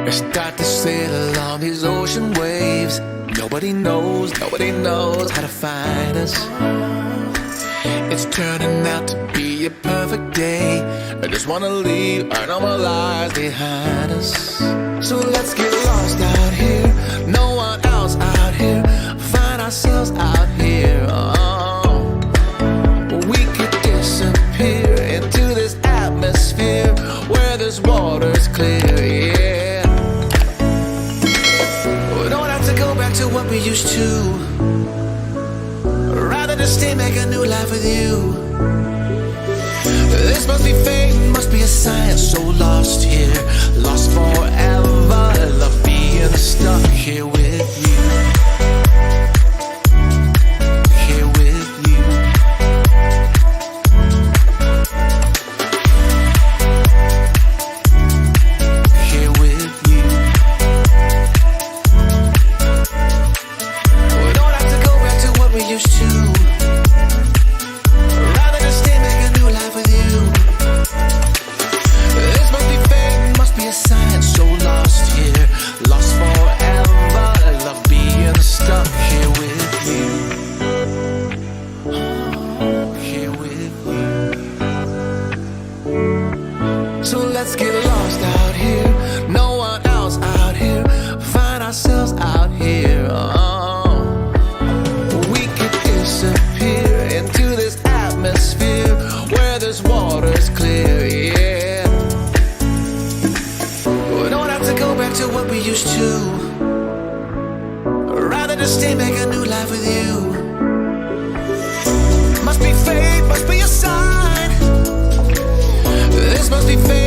We start to sail along these ocean waves. Nobody knows how to find us. It's turning out to be a perfect day. I just wanna leave our normal lives behind us. So let's get lost out here. No one else out here. Find ourselves out here. Oh. We could disappear into this atmosphere where this water's clear, yeah. We don't have to go back to what we used to. Rather just stay, make a new life with you. This must be fate, must be a sign. So lost here, lost forever. Love being stuck here with you. Here with you. Here with you. We don't have to go back to what we used to. Rather just stay, make a new life with you. This must be fate, must be a sign. So lost here, lost forever. Love being stuck here with you. Here with you. So let's get lost out here. No one else out here. Find ourselves out here. Oh. We could disappear into this atmosphere where this water's clear, yeah. We don't have to go back to what we used to. Rather just stay, make a new life with you. Must be fate, must be a sign. This must be fate.